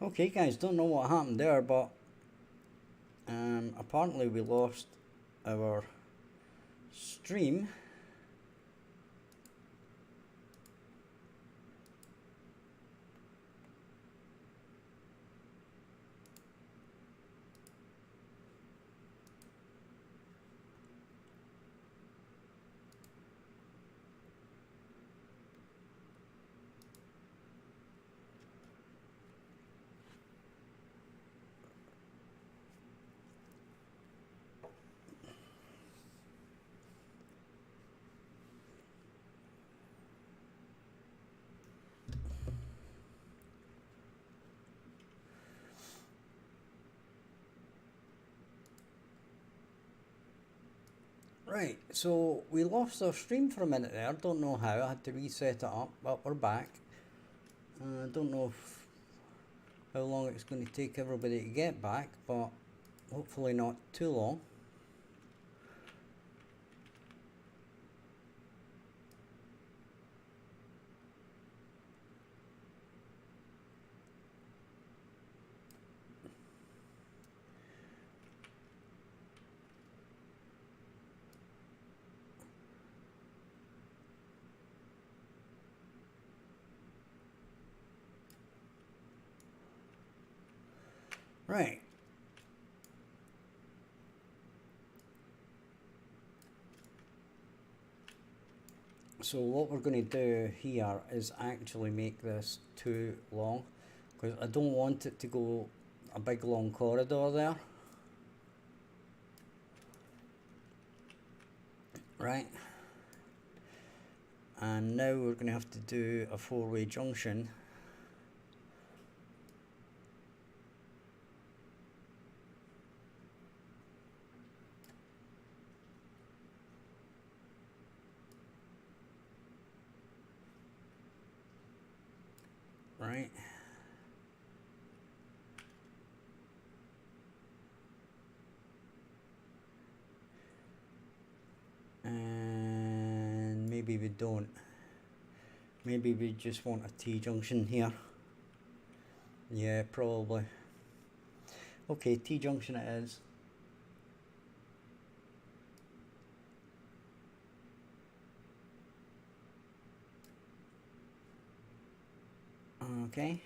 Okay guys, don't know what happened there, but apparently we lost our stream. Right, so we lost our stream for a minute there. Don't know how. I had to reset it up, but we're back. Don't know how long it's going to take everybody to get back, but hopefully not too long. Right. So what we're going to do here is actually make this too long, because I don't want it to go a big long corridor there. Right. And now we're going to have to do a four-way junction. Right. And maybe we don't. Maybe we just want a T-junction here. Yeah, probably. Okay, T-junction it is. Okay.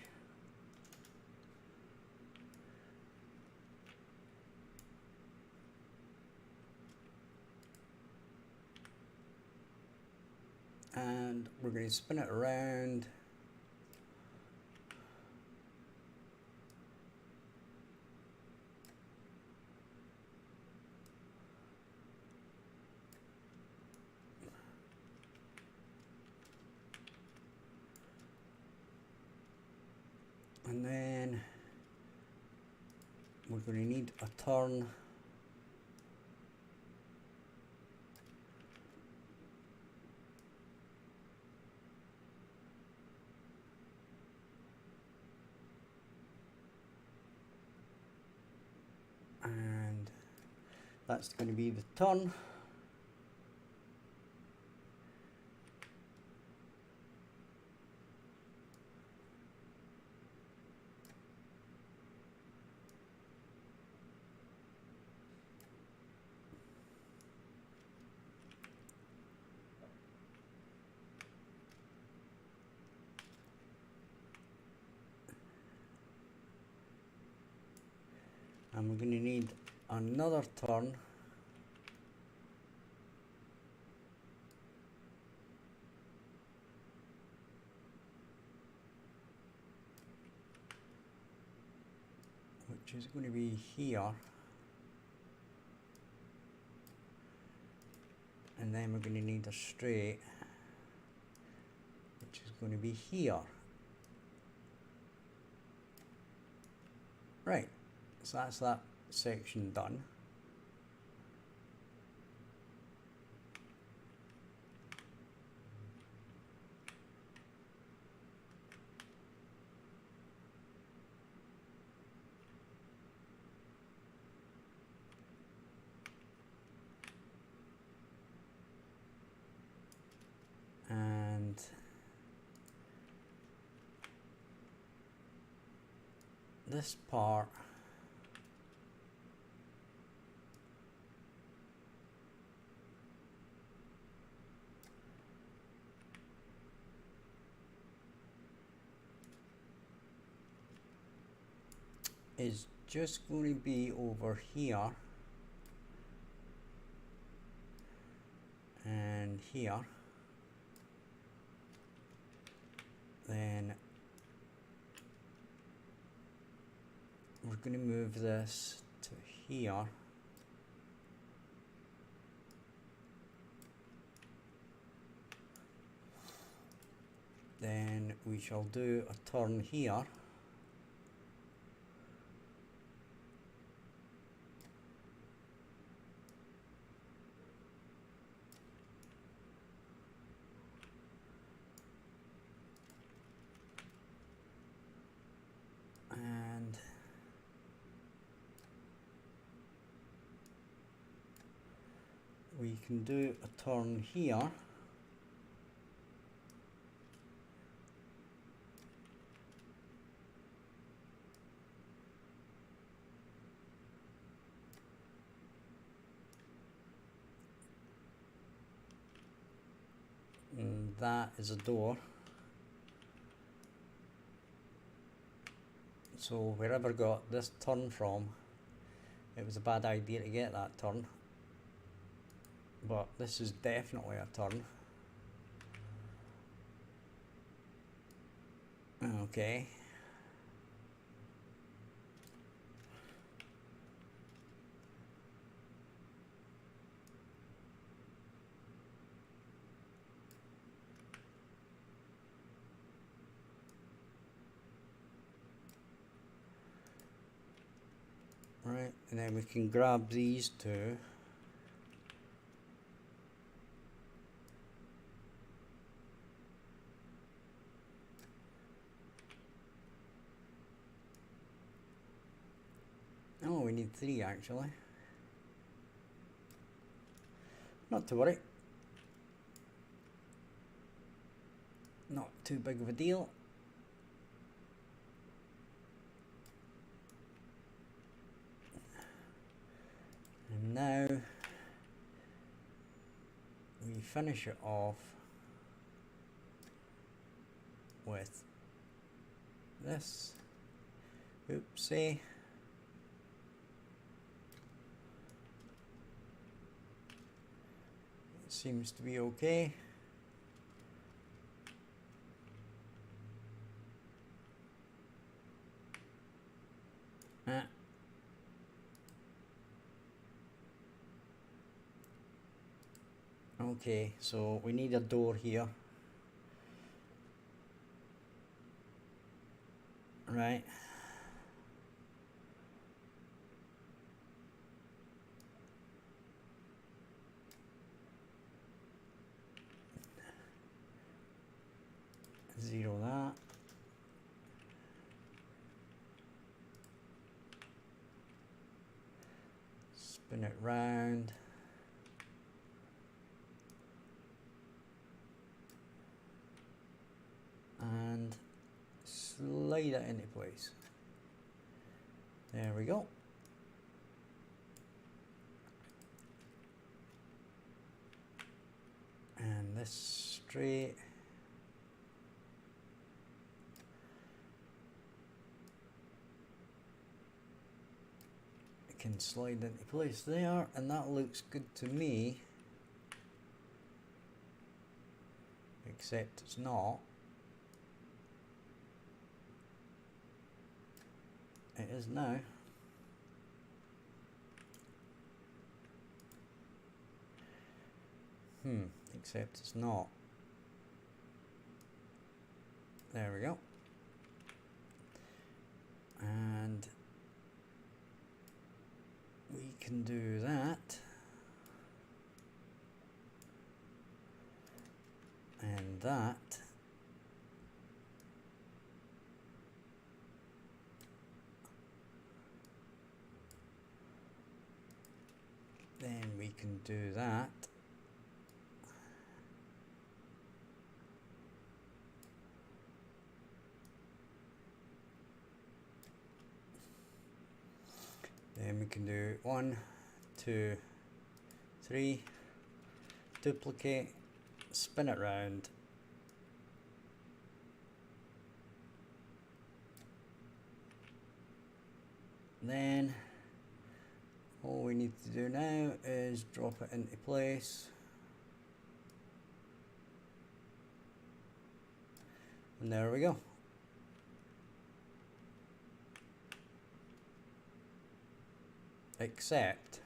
And we're going to spin it around. And then we're going to need a turn. And that's going to be the turn. And we're going to need another turn. Which is going to be here. And then we're going to need a straight, which is going to be here. Right, so that's that section done. And this part is just going to be over here and here. Then we're going to move this to here. Then we shall do a turn here. And we can do a turn here. And that is a door. So wherever got this turn from, it was a bad idea to get that turn. But this is definitely a turn. Okay. Right, and then we can grab these two. Oh, we need 3 actually. Not to worry. Not too big of a deal. And now we finish it off with this. Oopsie. It seems to be okay. Okay, so we need a door here. Right. Zero that. Spin it round. And slide it into place. There we go. And this straight. It can slide into place there, and that looks good to me. Except it's not. It is now. Except it's not. There we go. And we can do that. And that. Then we can do that. can do 1, 2, 3, duplicate, spin it round, then all we need to do now is drop it into place, and there we go. Except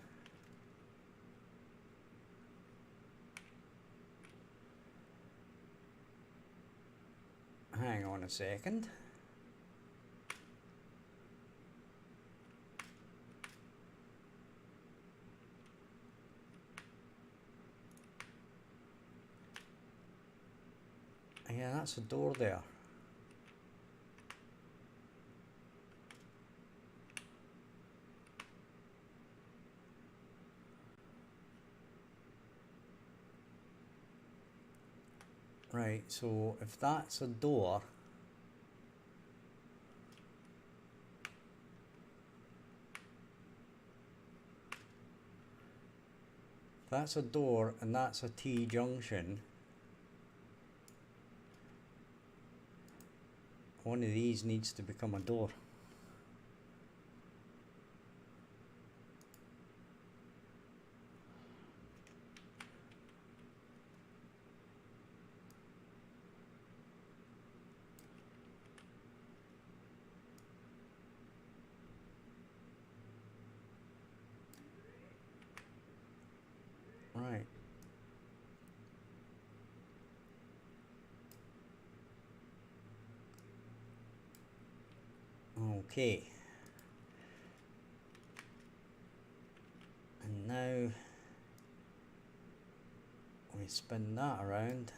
hang on a second. Yeah, that's a door there. Right, so if that's a door, that's a door and that's a T-junction, one of these needs to become a door. Right. Okay. And now we spin that around.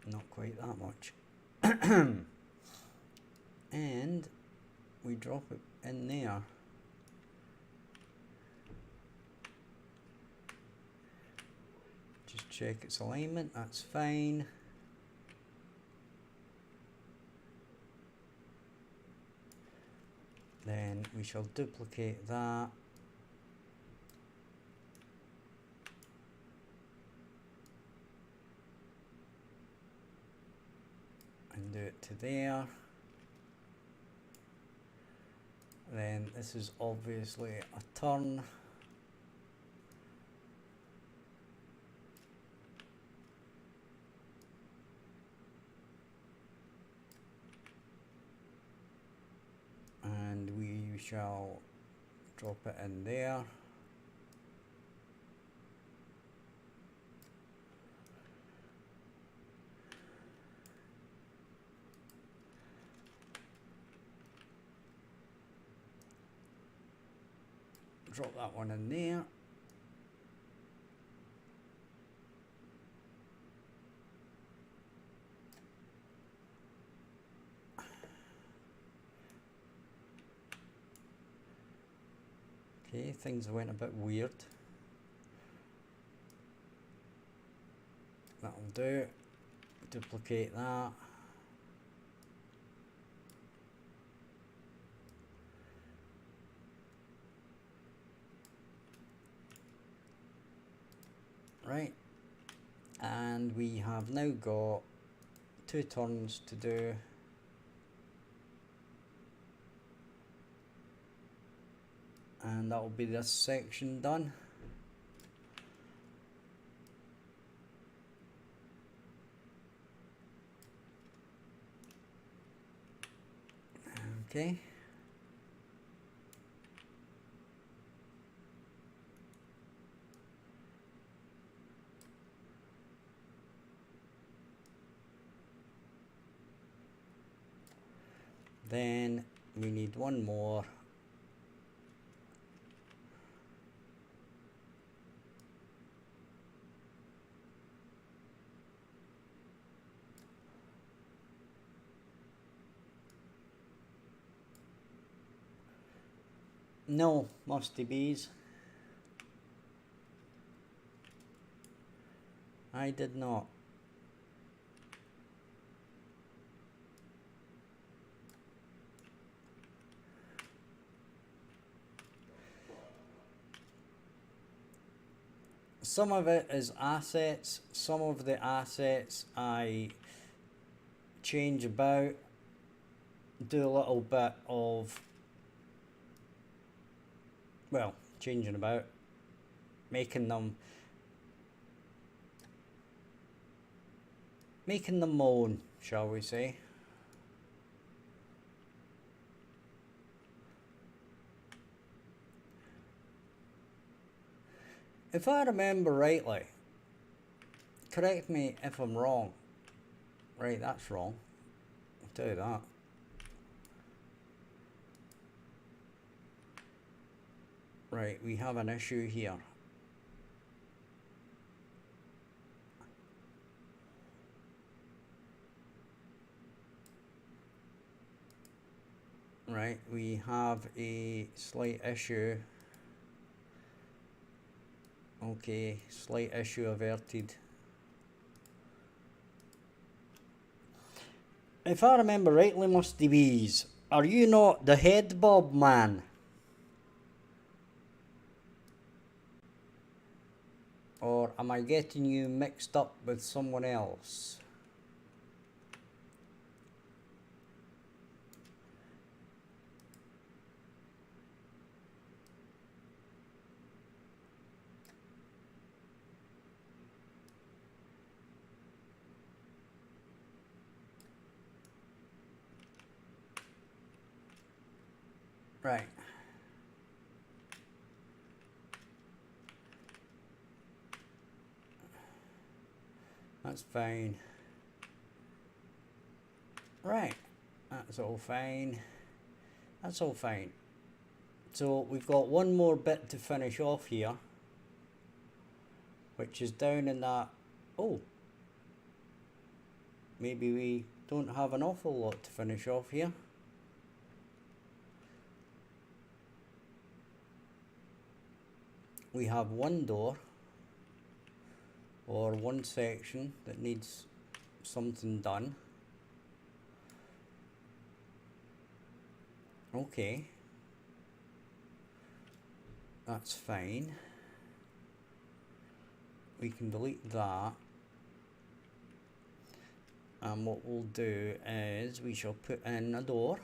Not quite that much. And we drop it in there. Just check its alignment, that's fine. Then we shall duplicate that. And do it to there. Then this is obviously a turn. And we shall drop it in there. Drop that one in there. Okay, things went a bit weird. That'll do. Duplicate that. Right, and we have now got 2 turns to do. And that will be this section done. Okay. Then we need one more. No, musty bees. I did not. some of it is assets. Some of the assets I change about, do a little bit of, well, changing about, making them my own, shall we say. If I remember rightly, correct me if I'm wrong. Right, that's wrong. I'll tell you that. Right, we have an issue here. Right, we have a slight issue. Okay, slight issue averted. If I remember rightly, Musty Bees, are you not the head bob man? Or am I getting you mixed up with someone else? Right. That's fine. Right. That's all fine. That's all fine. So we've got one more bit to finish off here, which is down in that. Oh, maybe we don't have an awful lot to finish off here. We have one door or one section that needs something done. Okay, that's fine. We can delete that, and what we'll do is we shall put in a door.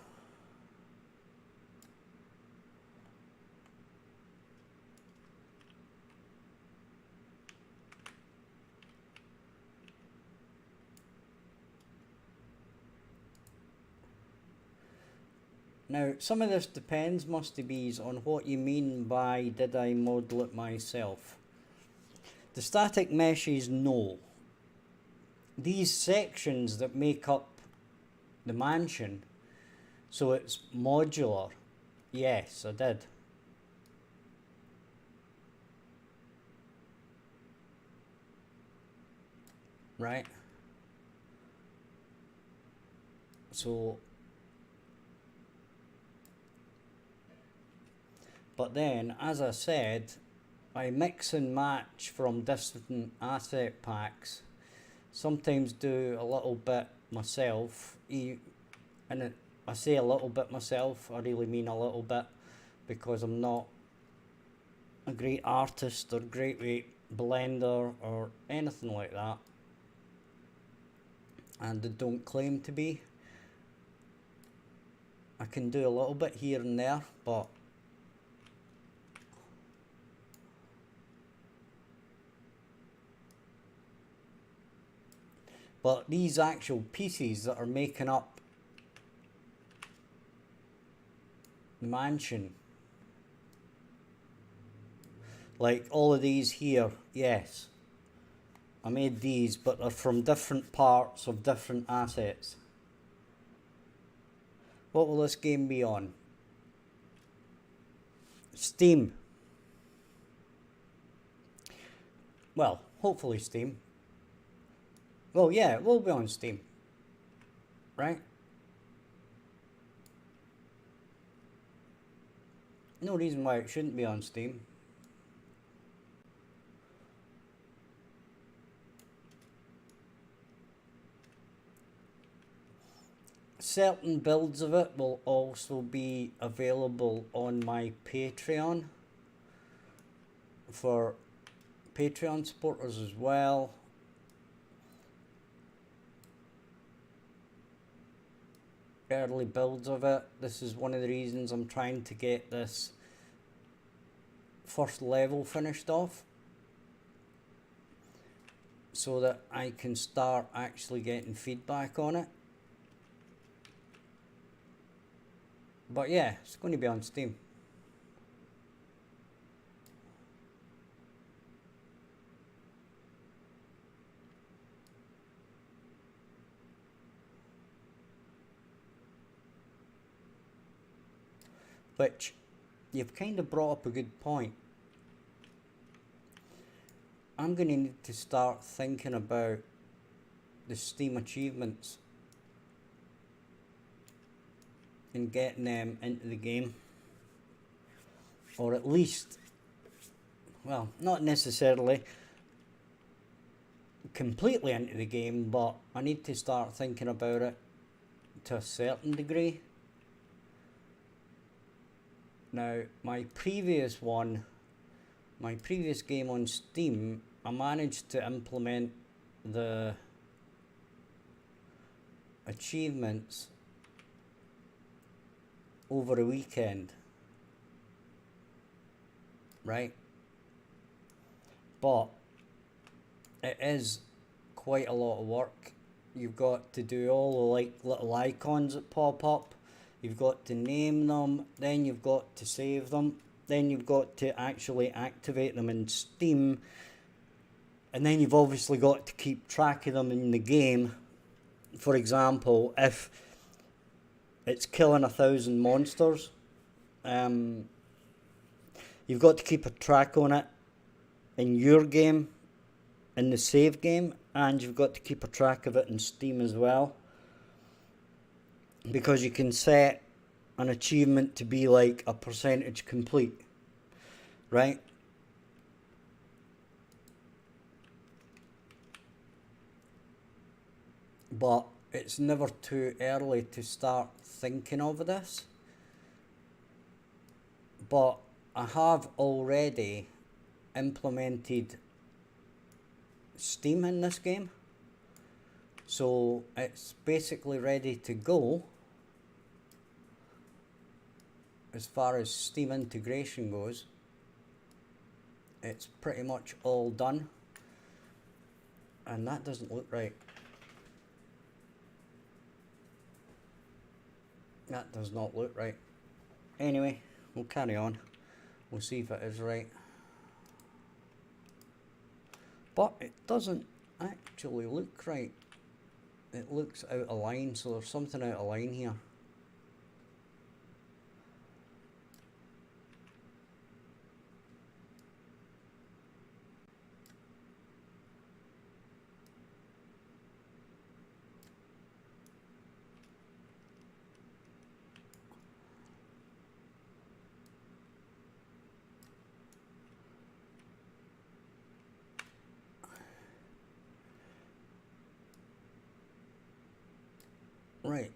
Now, some of this depends, Musty Bees, on what you mean by did I model it myself. The static meshes, no. These sections that make up the mansion, so it's modular, yes, I did. Right? So, but then, as I said, I mix and match from different asset packs. Sometimes do a little bit myself, and I say a little bit myself, I really mean a little bit, because I'm not a great artist or great blender or anything like that, and I don't claim to be. I can do a little bit here and there, but these actual pieces that are making up the mansion, like all of these here, yes, I made these, but they're from different parts of different assets. What will this game be on? Steam. Well, hopefully Steam. Well, yeah, it will be on Steam, right? No reason why it shouldn't be on Steam. Certain builds of it will also be available on my Patreon for Patreon supporters as well. Early builds of it. This is one of the reasons I'm trying to get this first level finished off, so that I can start actually getting feedback on it. But yeah, it's going to be on Steam. Which, you've kind of brought up a good point. I'm going to need to start thinking about the Steam achievements and getting them into the game. Or at least, well, not necessarily completely into the game, but I need to start thinking about it to a certain degree. Now, my previous game on Steam, I managed to implement the achievements over a weekend, right? But it is quite a lot of work. You've got to do all the like little icons that pop up. You've got to name them, then you've got to save them, then you've got to actually activate them in Steam, and then you've obviously got to keep track of them in the game. For example, if it's killing 1,000 monsters, you've got to keep a track on it in your game, in the save game, and you've got to keep a track of it in Steam as well. Because you can set an achievement to be like a percentage complete, right? But it's never too early to start thinking of this. But I have already implemented Steam in this game, so it's basically ready to go as far as Steam integration goes. It's pretty much all done, and that doesn't look right. That does not look right. Anyway, we'll carry on. We'll see if it is right. But it doesn't actually look right. It looks out of line, so there's something out of line here. Right.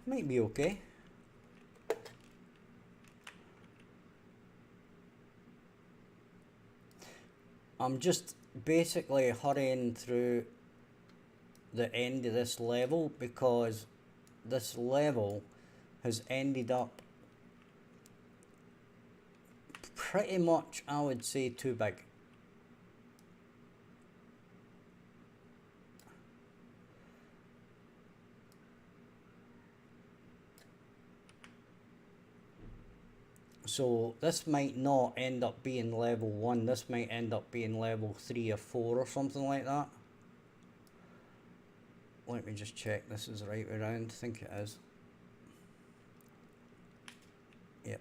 Might be okay. I'm just basically hurrying through the end of this level because this level has ended up pretty much, I would say, too big. So this might not end up being level 1, this might end up being level 3 or 4 or something like that. Let me just check this is the right way around. I think it is. Yep.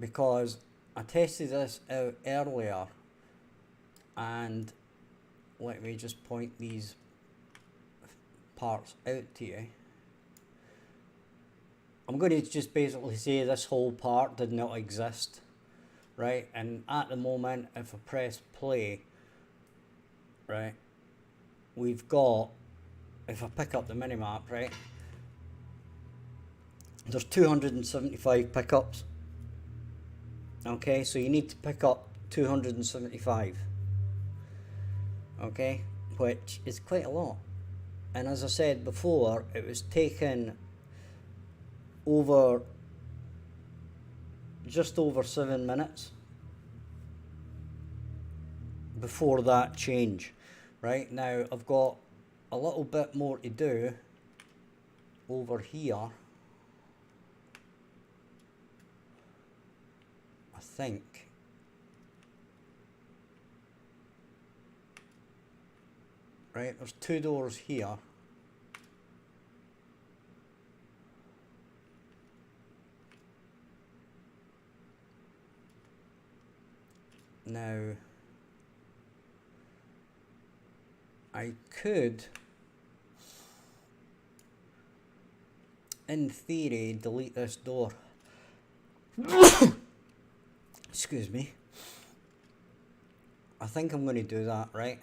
Because I tested this out earlier, and let me just point these parts out to you. I'm going to just basically say this whole part did not exist, right? And at the moment, if I press play, right, we've got, if I pick up the minimap, right, there's 275 pickups. Okay, so you need to pick up 275. Okay, which is quite a lot. And as I said before, it was taken over just over 7 minutes before that change. Right, now I've got a little bit more to do over here, I think. Right, there's 2 doors here. Now, I could, in theory, delete this door. Excuse me. I think I'm going to do that, right?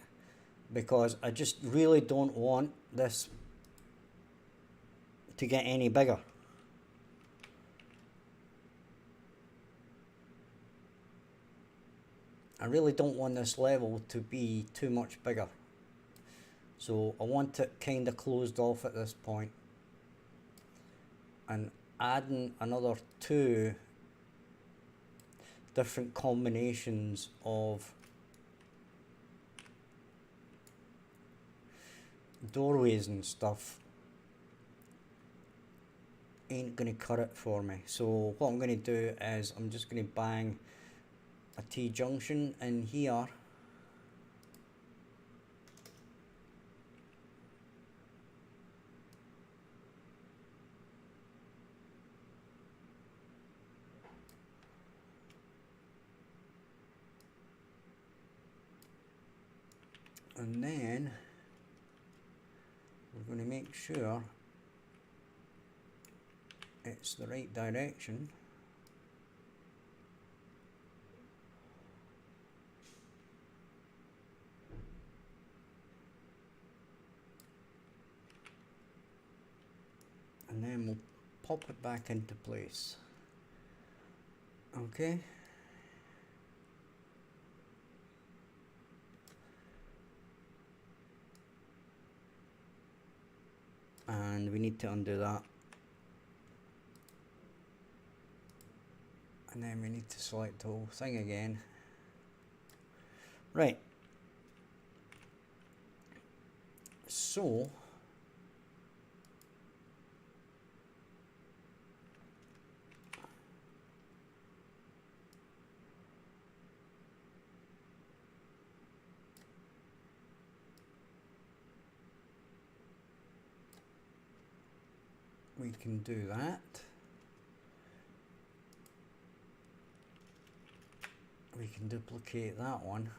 Because I just really don't want this to get any bigger. I really don't want this level to be too much bigger. So I want it kind of closed off at this point. And adding another 2 different combinations of doorways and stuff ain't gonna cut it for me. So what I'm gonna do is I'm just gonna bang a T-junction in here, and then we're going to make sure it's the right direction. And then we'll pop it back into place. Okay. And we need to undo that. And then we need to select the whole thing again. Right. So we can do that. We can duplicate that one.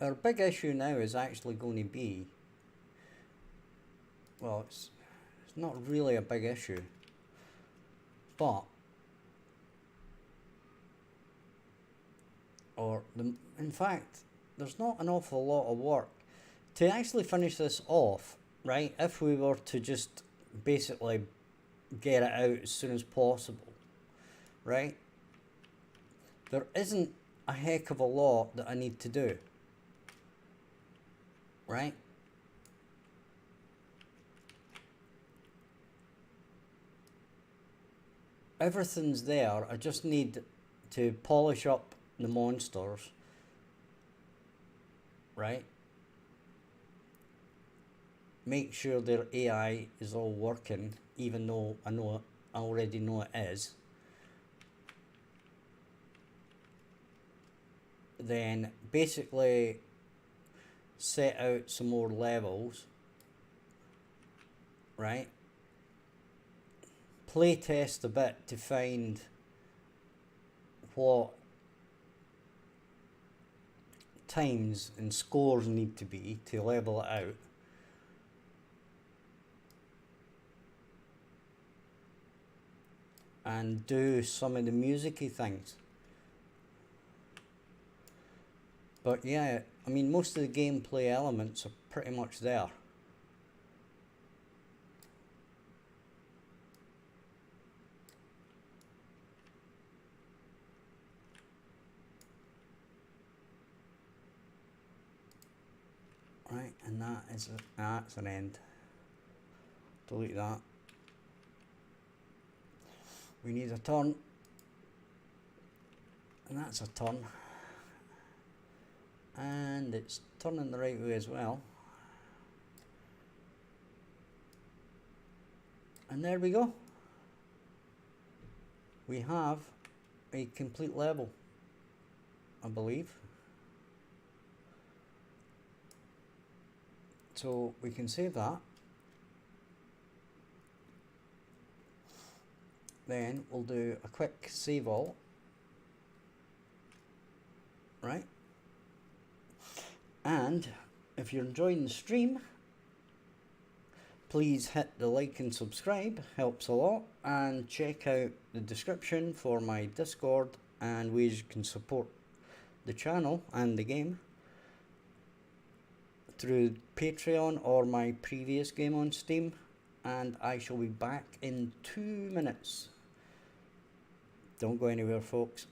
Our big issue now is actually going to be, well, it's not really a big issue, but in fact, there's not an awful lot of work to actually finish this off, right? If we were to just basically get it out as soon as possible, right? There isn't a heck of a lot that I need to do, right? Everything's there. I just need to polish up the monsters, right? Make sure their AI is all working, even though I already know it is. Then basically set out some more levels, right? Play test a bit to find what times and scores need to be to level it out. and do some of the musicy things. But yeah, I mean, most of the gameplay elements are pretty much there. Right, and that's an end. Delete that. We need a turn, and that's a turn, and it's turning the right way as well. And there we go. We have a complete level, I believe. So we can save that. Then we'll do a quick save all. Right. And if you're enjoying the stream, please hit the like and subscribe, helps a lot, and check out the description for my Discord and ways you can support the channel and the game through Patreon or my previous game on Steam. And I shall be back in 2 minutes. Don't go anywhere, folks.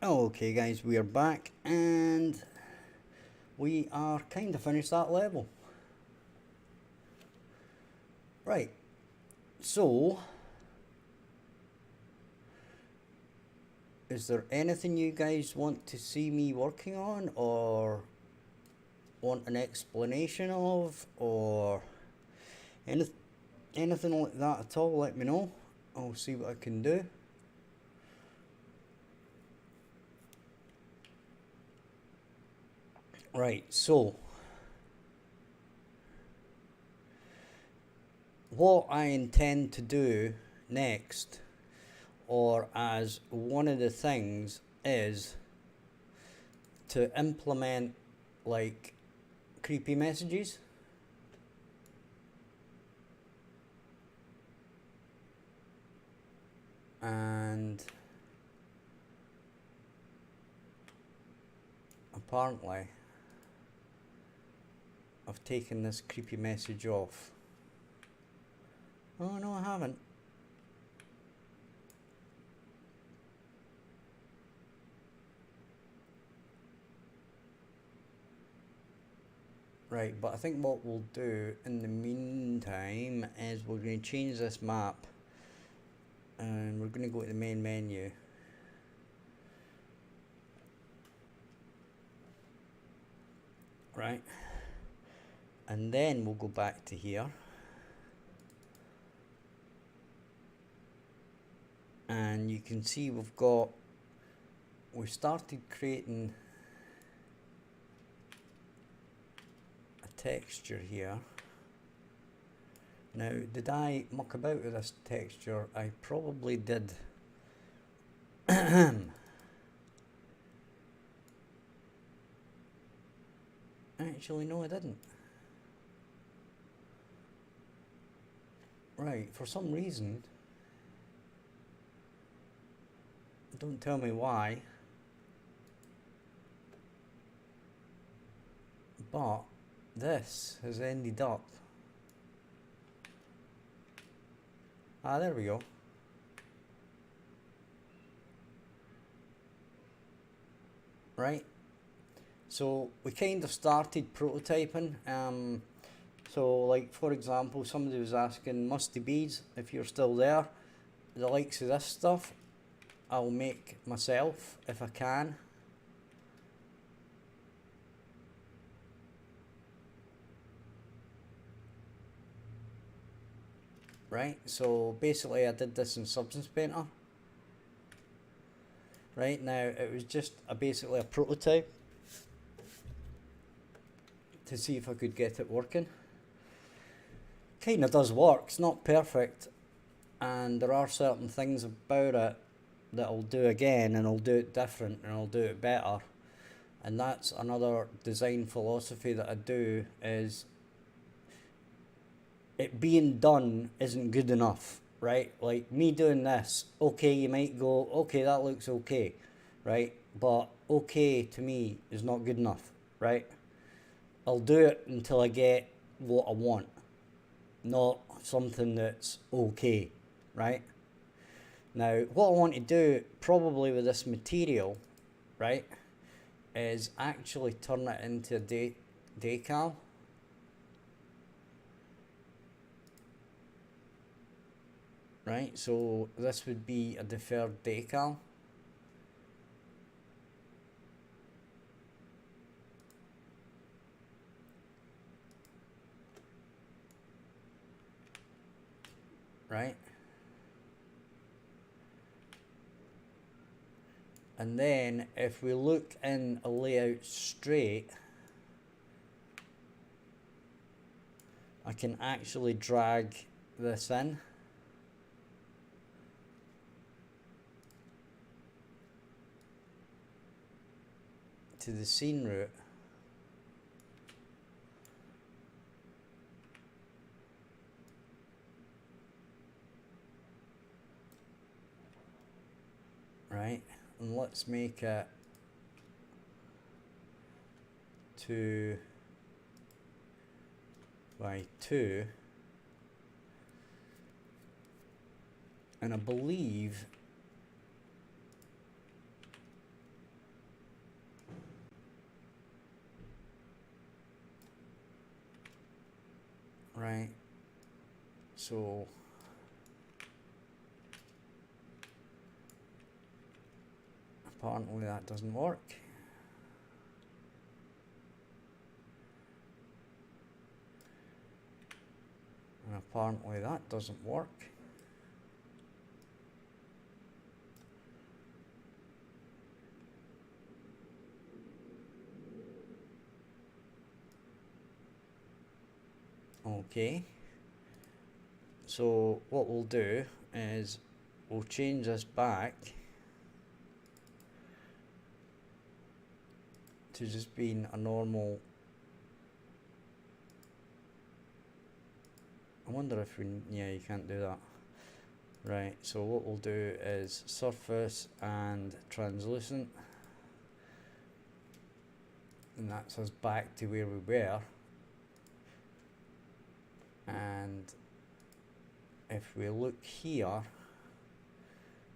Okay guys, we are back and we are kind of finished that level. Right, so is there anything you guys want to see me working on or want an explanation of or anything like that at all? Let me know. I'll see what I can do. Right, so what I intend to do next, or as one of the things, is to implement like creepy messages. And apparently I've taken this creepy message off. Oh no, I haven't. Right, but I think what we'll do in the meantime is we're going to change this map and we're going to go to the main menu. Right, and then we'll go back to here and you can see we've started creating a texture here. Now, did I muck about with this texture? I probably did. Actually, no, I didn't. Right, for some reason, don't tell me why, but this has ended up. Ah, there we go. Right, so we kind of started prototyping. So like for example, somebody was asking Musty Beads, if you're still there, the likes of this stuff I'll make myself if I can. Right, so basically I did this in Substance Painter. Right, now it was just basically a prototype to see if I could get it working. Kinda does work, it's not perfect, and there are certain things about it that I'll do again and I'll do it different and I'll do it better. And that's another design philosophy that I do, is it being done isn't good enough, right? Like me doing this, okay, you might go, okay, that looks okay, right? But okay to me is not good enough, right? I'll do it until I get what I want, not something that's okay, right? Now, what I want to do probably with this material, right, is actually turn it into a decal. Right, so this would be a deferred decal. Right, and then if we look in a layout straight, I can actually drag this in. To the scene route. Right, and let's make it 2 by 2, and I believe so apparently that doesn't work. And apparently that doesn't work. Okay, so what we'll do is we'll change this back to just being a normal. I wonder if we, yeah, you can't do that. Right, so what we'll do is surface and translucent, and that's us back to where we were. And if we look here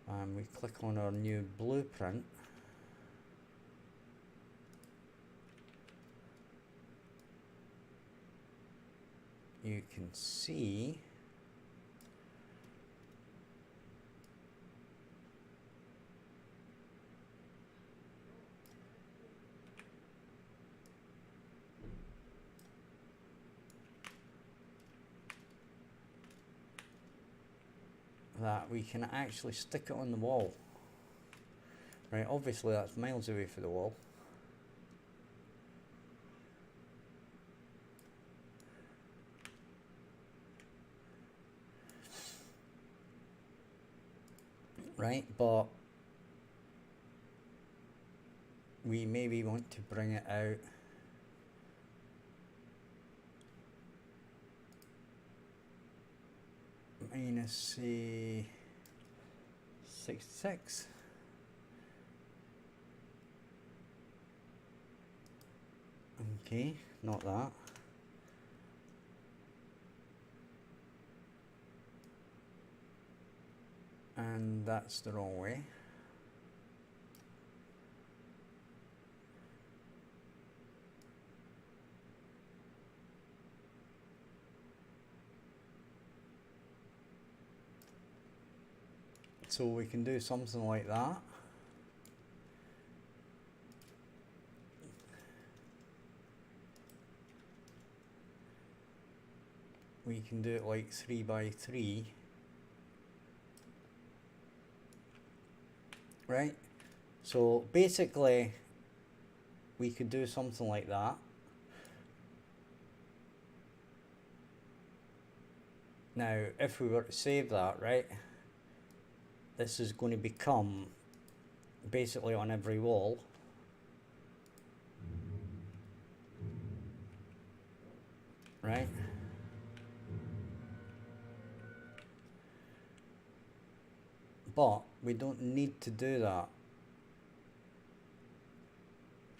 and we click on our new blueprint, you can see that we can actually stick it on the wall. Right, obviously that's miles away from the wall. Right, but we maybe want to bring it out minus, say, 66. Okay, not that. And that's the wrong way. So we can do something like that. We can do it like 3 by 3. Right? So basically we could do something like that. Now if we were to save that, right, this is going to become basically on every wall. Right? But we don't need to do that.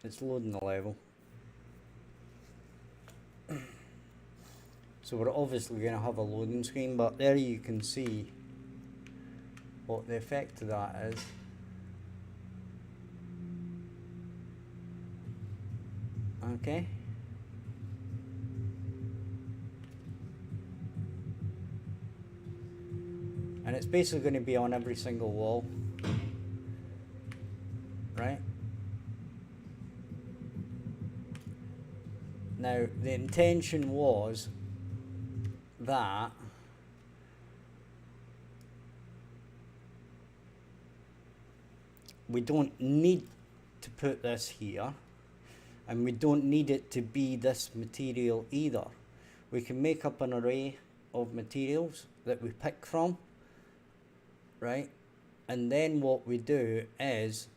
It's loading the level. So we're obviously going to have a loading screen, but there you can see what the effect of that is. Okay. And it's basically going to be on every single wall. Right? Now, the intention was that we don't need to put this here, and we don't need it to be this material either. We can make up an array of materials that we pick from, right? And then what we do is,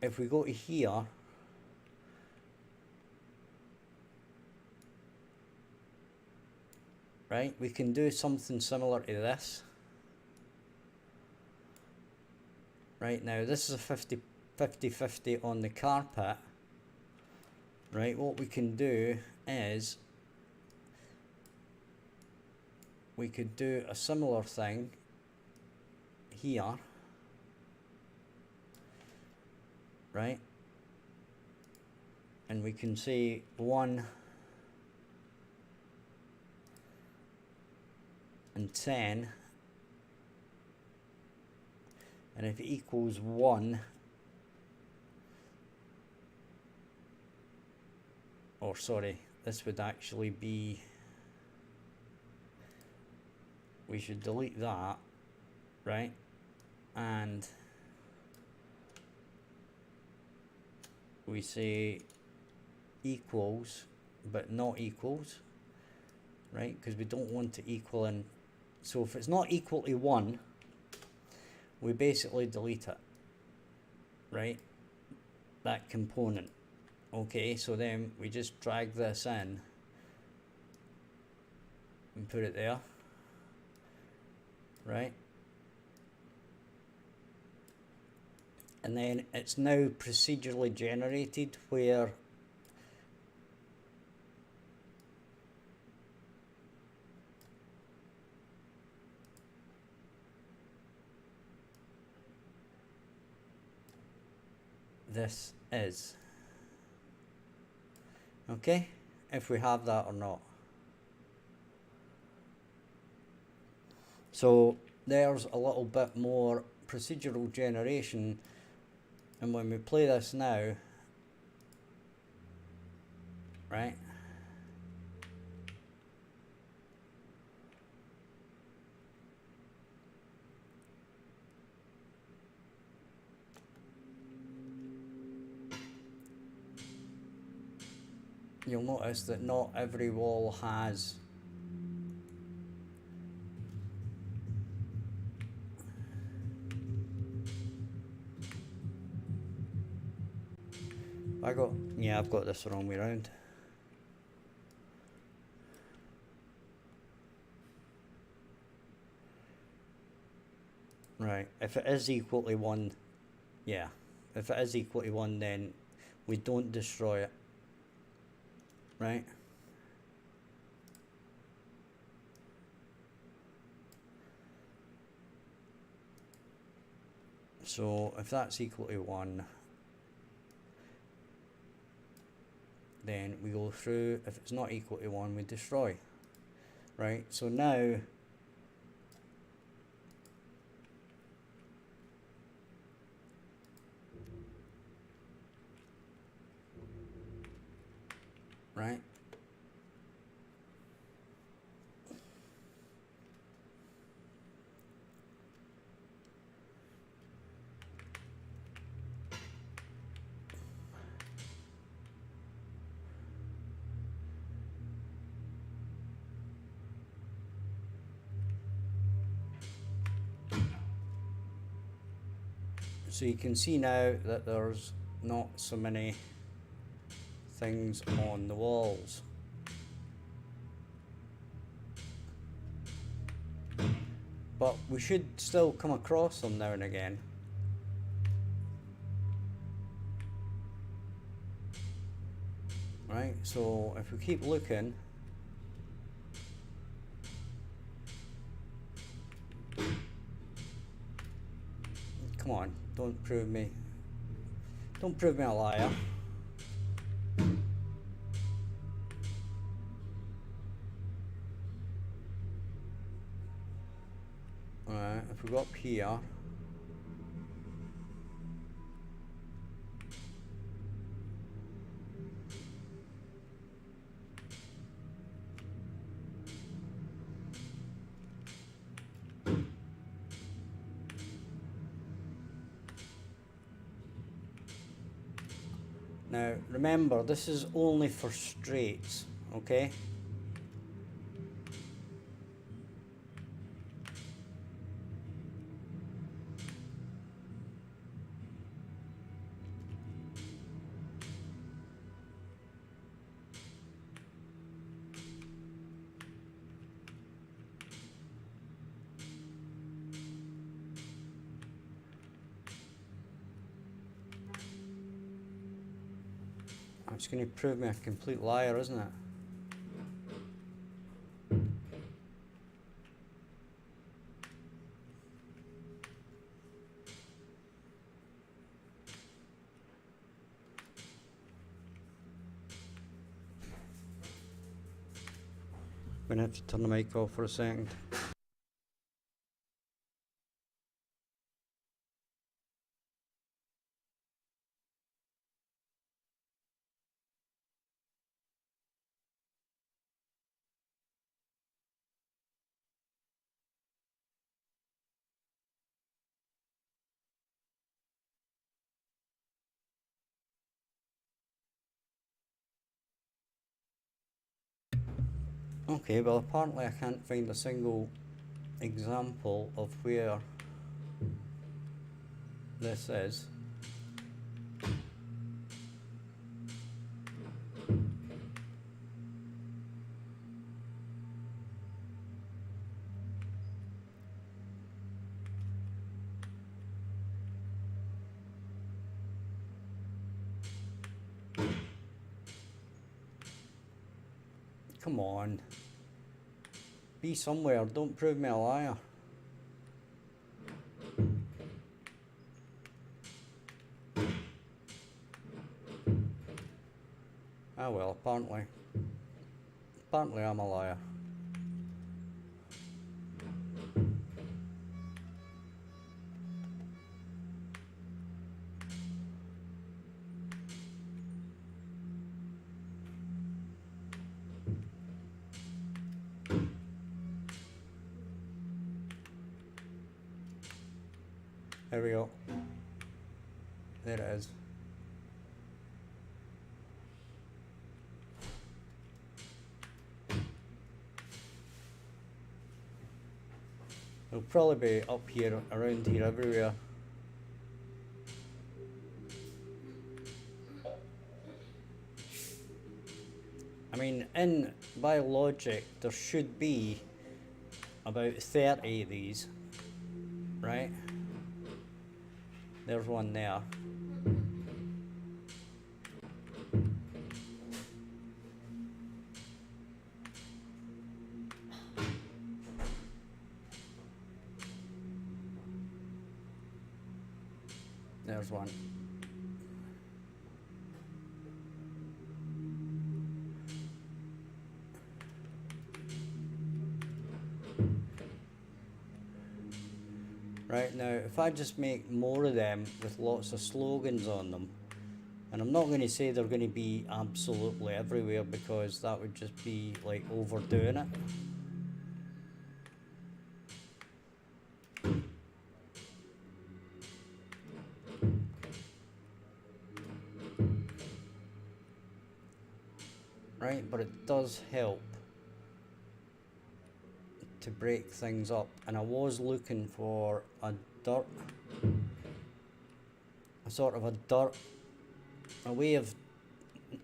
if we go to here, right, we can do something similar to this. Right, now this is a 50-50 on the carpet. Right, what we can do is we could do a similar thing here. Right, and we can say 1 and 10, and if it equals 1, or sorry, this would actually be, we should delete that, right? And we say equals, but not equals, right? Because we don't want to equal in. So if it's not equal to 1, we basically delete it, right? That component. Okay, so then we just drag this in and put it there, right? And then it's now procedurally generated where this is. Okay, if we have that or not. So there's a little bit more procedural generation, and when we play this now, right, you'll notice that not every wall has I've got this the wrong way around. Right, if it is equal to 1, yeah, if it is equal to 1, then we don't destroy it, right? So if that's equal to 1, then we go through. If it's not equal to 1, we destroy, right? So now right, so you can see now that there's not so many things on the walls. But we should still come across them now and again. Right, so if we keep looking, come on, don't prove me a liar. Alright, if we go up here, now remember this is only for straights, okay? It's going to prove me a complete liar, isn't it? I'm going to have to turn the mic off for a second. Okay, well apparently I can't find a single example of where this is. Come on. Be somewhere, don't prove me a liar. Ah well, apparently I'm a liar. Here we go. There it is. It'll probably be up here, around here, everywhere. I mean, by logic, there should be about 30 of these, right? There's one there. There's one. Right, now if I just make more of them with lots of slogans on them, and I'm not going to say they're going to be absolutely everywhere because that would just be like overdoing it. Right, but it does help to break things up, and I was looking for a way of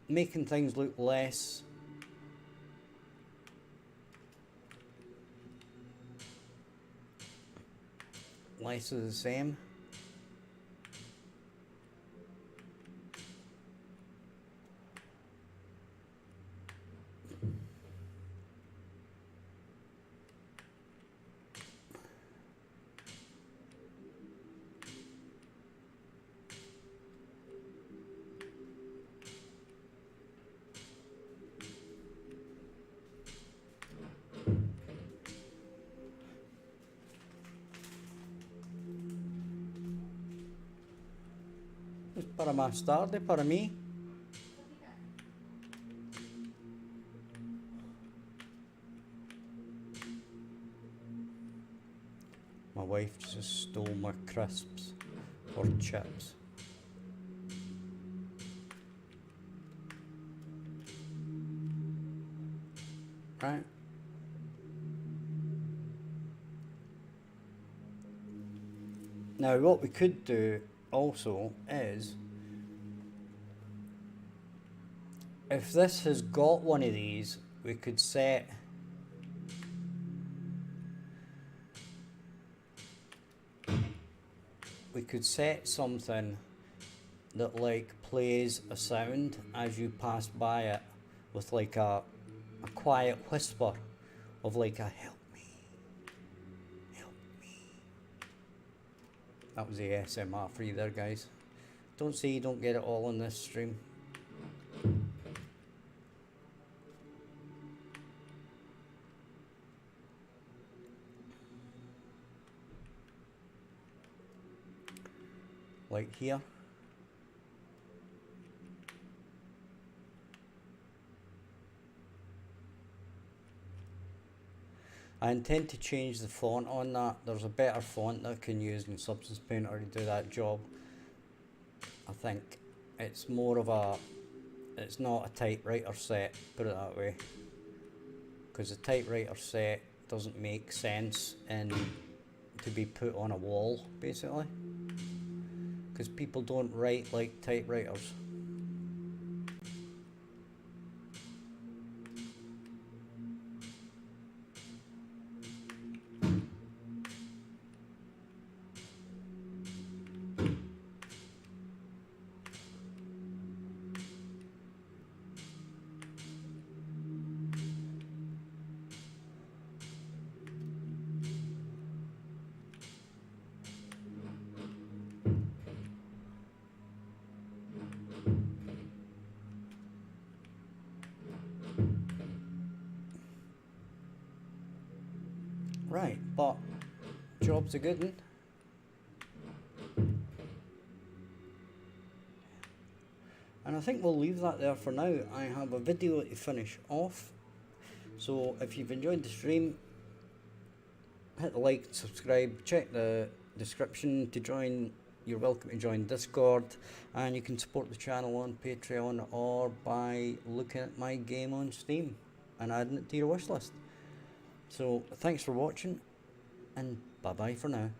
making things look less of the same. Para más tarde, para mí. My wife just stole my crisps or chips. Right. Now what we could do also is, if this has got one of these, we could set something that like plays a sound as you pass by it, with like a quiet whisper of like a help me. That was the ASMR for you there, guys. Don't say you don't get it all on this stream. Like here. I intend to change the font on that. There's a better font that I can use in Substance Painter to do that job. I think it's more of a, it's not a typewriter set, put it that way. because the typewriter set doesn't make sense to be put on a wall, basically, because people don't write like typewriters. Right, but job's a good one. And I think we'll leave that there for now. I have a video to finish off. So if you've enjoyed the stream, hit the like and subscribe. Check the description to join. You're welcome to join Discord. And you can support the channel on Patreon or by looking at my game on Steam and adding it to your wishlist. So thanks for watching, and bye bye for now.